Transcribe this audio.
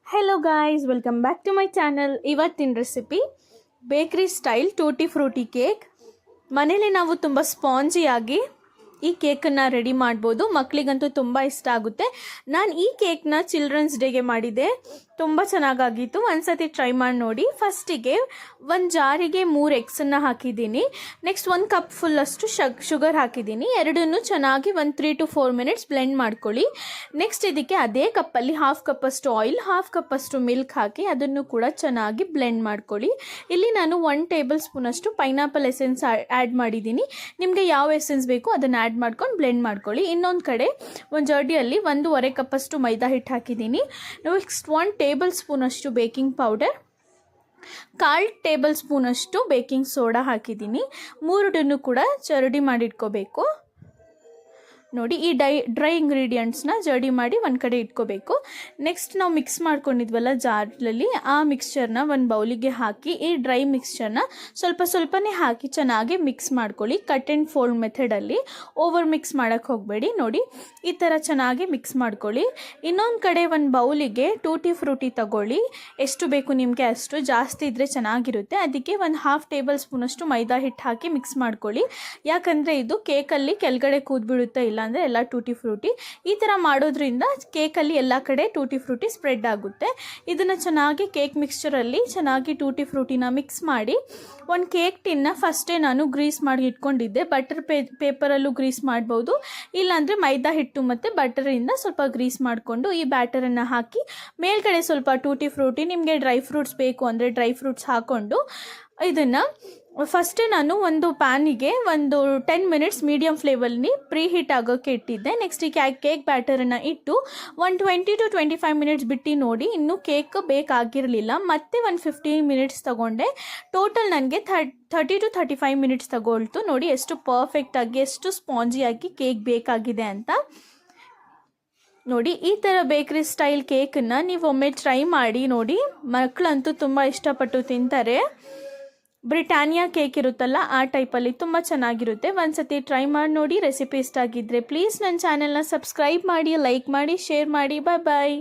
Hello guys, welcome back to my channel. ಇವತ್ತಿನ recipe bakery style tutti frutti cake. ಮನೇಲಿ ನಾವು ತುಂಬ ಸ್ಪಾಂಜಿಯಾಗಿ ಈ ಕೇಕನ್ನು ರೆಡಿ ಮಾಡ್ಬೋದು. ಮಕ್ಕಳಿಗಂತೂ ತುಂಬ ಇಷ್ಟ ಆಗುತ್ತೆ. ನಾನು ಈ ಕೇಕ್ನ ಚಿಲ್ಡ್ರನ್ಸ್ ಡೇಗೆ ಮಾಡಿದ್ದೆ, ತುಂಬ ಚೆನ್ನಾಗಾಗಿತ್ತು. ಒಂದ್ಸತಿ ಟ್ರೈ ಮಾಡಿ ನೋಡಿ. ಫಸ್ಟಿಗೆ ಒಂದು ಜಾರಿಗೆ 3 ಎಗ್ಸನ್ನು ಹಾಕಿದ್ದೀನಿ. ನೆಕ್ಸ್ಟ್ 1 ಕಪ್ ಫುಲ್ಲಷ್ಟು ಶುಗರ್ ಹಾಕಿದ್ದೀನಿ. ಎರಡನ್ನೂ ಚೆನ್ನಾಗಿ ಒಂದು 3 to 4 ಮಿನಿಟ್ಸ್ ಬ್ಲೆಂಡ್ ಮಾಡ್ಕೊಳ್ಳಿ. ನೆಕ್ಸ್ಟ್ ಇದಕ್ಕೆ ಅದೇ ಕಪ್ಪಲ್ಲಿ 1/2 ಕಪ್ಪಷ್ಟು ಆಯಿಲ್, 1/2 ಕಪ್ಪಷ್ಟು ಮಿಲ್ಕ್ ಹಾಕಿ ಅದನ್ನು ಕೂಡ ಚೆನ್ನಾಗಿ ಬ್ಲೆಂಡ್ ಮಾಡ್ಕೊಳ್ಳಿ. ಇಲ್ಲಿ ನಾನು 1 ಟೇಬಲ್ ಸ್ಪೂನಷ್ಟು ಪೈನಾಪಲ್ ಎಸೆನ್ಸ್ ಆ್ಯಡ್ ಮಾಡಿದ್ದೀನಿ. ನಿಮಗೆ ಯಾವ ಎಸೆನ್ಸ್ ಬೇಕು ಅದನ್ನು ಆ್ಯಡ್ ಮಾಡ್ಕೊಂಡು ಬ್ಲೆಂಡ್ ಮಾಡ್ಕೊಳ್ಳಿ. ಇನ್ನೊಂದು ಕಡೆ ಒಂದು ಜರ್ಡಿಯಲ್ಲಿ 1.5 ಕಪ್ಪಷ್ಟು ಮೈದಾ ಹಿಟ್ಟು ಹಾಕಿದ್ದೀನಿ. ನೆಕ್ಸ್ಟ್ 1 ಟೇಬಲ್ ಸ್ಪೂನಷ್ಟು ಬೇಕಿಂಗ್ ಪೌಡರ್, 1/4 ಟೇಬಲ್ ಸ್ಪೂನಷ್ಟು ಬೇಕಿಂಗ್ ಸೋಡಾ ಹಾಕಿದ್ದೀನಿ. 3 ಕೂಡ ಜರಡಿ ಮಾಡಿಟ್ಕೋಬೇಕು. ನೋಡಿ, ಈ ಡ್ರೈ ಇಂಗ್ರೀಡಿಯೆಂಟ್ಸ್ನ ಜರ್ಡಿ ಮಾಡಿ ಒಂದು ಕಡೆ ಇಟ್ಕೋಬೇಕು. ನೆಕ್ಸ್ಟ್ ನಾವು ಮಿಕ್ಸ್ ಮಾಡ್ಕೊಂಡಿದ್ವಲ್ಲ ಜಾರಲ್ಲಿ, ಆ ಮಿಕ್ಸ್ಚರ್ನ ಒಂದು ಬೌಲಿಗೆ ಹಾಕಿ ಈ ಡ್ರೈ ಮಿಕ್ಸ್ಚರ್ನ ಸ್ವಲ್ಪನೇ ಹಾಕಿ ಚೆನ್ನಾಗಿ ಮಿಕ್ಸ್ ಮಾಡ್ಕೊಳ್ಳಿ. ಕಟ್ ಆ್ಯಂಡ್ ಫೋಲ್ಡ್ ಮೆಥಡಲ್ಲಿ, ಓವರ್ ಮಿಕ್ಸ್ ಮಾಡೋಕ್ಕೆ ಹೋಗಬೇಡಿ. ನೋಡಿ, ಈ ಥರ ಚೆನ್ನಾಗಿ ಮಿಕ್ಸ್ ಮಾಡ್ಕೊಳ್ಳಿ. ಇನ್ನೊಂದು ಕಡೆ ಒಂದು ಬೌಲಿಗೆ ಟೂಟಿ ಫ್ರೂಟಿ ತಗೊಳ್ಳಿ. ಎಷ್ಟು ಬೇಕು ನಿಮಗೆ ಅಷ್ಟು, ಜಾಸ್ತಿ ಇದ್ದರೆ ಚೆನ್ನಾಗಿರುತ್ತೆ. ಅದಕ್ಕೆ 1/2 ಟೇಬಲ್ ಸ್ಪೂನಷ್ಟು ಮೈದಾ ಹಿಟ್ಟು ಹಾಕಿ ಮಿಕ್ಸ್ ಮಾಡ್ಕೊಳ್ಳಿ. ಯಾಕಂದರೆ ಇದು ಕೇಕಲ್ಲಿ ಕೆಳಗಡೆ ಕೂದ್ಬಿಡುತ್ತೆ, ಇಲ್ಲ ಅಂದರೆ ಎಲ್ಲ ಟೂಟಿ ಫ್ರೂಟಿ. ಈ ಥರ ಮಾಡೋದ್ರಿಂದ ಕೇಕಲ್ಲಿ ಎಲ್ಲ ಕಡೆ ಟೂಟಿ ಫ್ರೂಟಿ ಸ್ಪ್ರೆಡ್ ಆಗುತ್ತೆ. ಇದನ್ನು ಚೆನ್ನಾಗಿ ಕೇಕ್ ಮಿಕ್ಸ್ಚರಲ್ಲಿ ಚೆನ್ನಾಗಿ ಟೂಟಿ ಫ್ರೂಟಿನ ಮಿಕ್ಸ್ ಮಾಡಿ ಒಂದು ಕೇಕ್ ಟಿನ್ನ ಫಸ್ಟೇ ನಾನು ಗ್ರೀಸ್ ಮಾಡಿ ಇಟ್ಕೊಂಡಿದ್ದೆ. ಬಟರ್ ಪೇಪರಲ್ಲೂ ಗ್ರೀಸ್ ಮಾಡ್ಬೋದು, ಇಲ್ಲಾಂದರೆ ಮೈದಾ ಹಿಟ್ಟು ಮತ್ತು ಬಟರಿಂದ ಸ್ವಲ್ಪ ಗ್ರೀಸ್ ಮಾಡಿಕೊಂಡು ಈ ಬ್ಯಾಟರನ್ನು ಹಾಕಿ ಮೇಲ್ಗಡೆ ಸ್ವಲ್ಪ ಟೂಟಿ ಫ್ರೂಟಿ, ನಿಮಗೆ ಡ್ರೈ ಫ್ರೂಟ್ಸ್ ಬೇಕು ಅಂದರೆ ಡ್ರೈ ಫ್ರೂಟ್ಸ್ ಹಾಕ್ಕೊಂಡು ಇದನ್ನು ಫಸ್ಟೇ ನಾನು ಒಂದು ಪ್ಯಾನಿಗೆ ಒಂದು 10 ಮಿನಿಟ್ಸ್ ಮೀಡಿಯಮ್ ಫ್ಲೇಮಲ್ಲಿ ಪ್ರೀ ಹೀಟ್ ಆಗೋಕ್ಕೆ ಇಟ್ಟಿದ್ದೆ. ನೆಕ್ಸ್ಟ್ ಈ ಕೇಕ್ ಬ್ಯಾಟರನ್ನು ಇಟ್ಟು ಒಂದು 20 to 25 ಮಿನಿಟ್ಸ್ ಬಿಟ್ಟು ನೋಡಿ, ಇನ್ನೂ ಕೇಕ್ ಬೇಕಾಗಿರಲಿಲ್ಲ. ಮತ್ತೆ ಒಂದು 15 ಮಿನಿಟ್ಸ್ ತೊಗೊಂಡೆ. ಟೋಟಲ್ ನನಗೆ 30 to 35 ಮಿನಿಟ್ಸ್ ತಗೊಳ್ತು. ನೋಡಿ ಎಷ್ಟು ಪರ್ಫೆಕ್ಟಾಗಿ, ಎಷ್ಟು ಸ್ಪಾಂಜಿಯಾಗಿ ಕೇಕ್ ಬೇಕಾಗಿದೆ ಅಂತ. ನೋಡಿ, ಈ ಥರ ಬೇಕ್ರಿ ಸ್ಟೈಲ್ ಕೇಕನ್ನು ನೀವು ಒಮ್ಮೆ ಟ್ರೈ ಮಾಡಿ ನೋಡಿ. ಮಕ್ಕಳಂತೂ ತುಂಬ ಇಷ್ಟಪಟ್ಟು ತಿಂತಾರೆ. ಬ್ರಿಟಾನಿಯಾ ಕೇಕ್ ಇರುತ್ತಲ್ಲ, ಆ ಟೈಪಲ್ಲಿ ತುಂಬ ಚೆನ್ನಾಗಿರುತ್ತೆ. ಒಂದ್ಸತಿ ಟ್ರೈ ಮಾಡಿ ನೋಡಿ. ರೆಸಿಪಿ ಇಷ್ಟ ಆಗಿದ್ದರೆ ಪ್ಲೀಸ್ ನನ್ನ ಚಾನೆಲ್ನ ಸಬ್ಸ್ಕ್ರೈಬ್ ಮಾಡಿ, ಲೈಕ್ ಮಾಡಿ, ಶೇರ್ ಮಾಡಿ. ಬಾಯ್ ಬಾಯ್.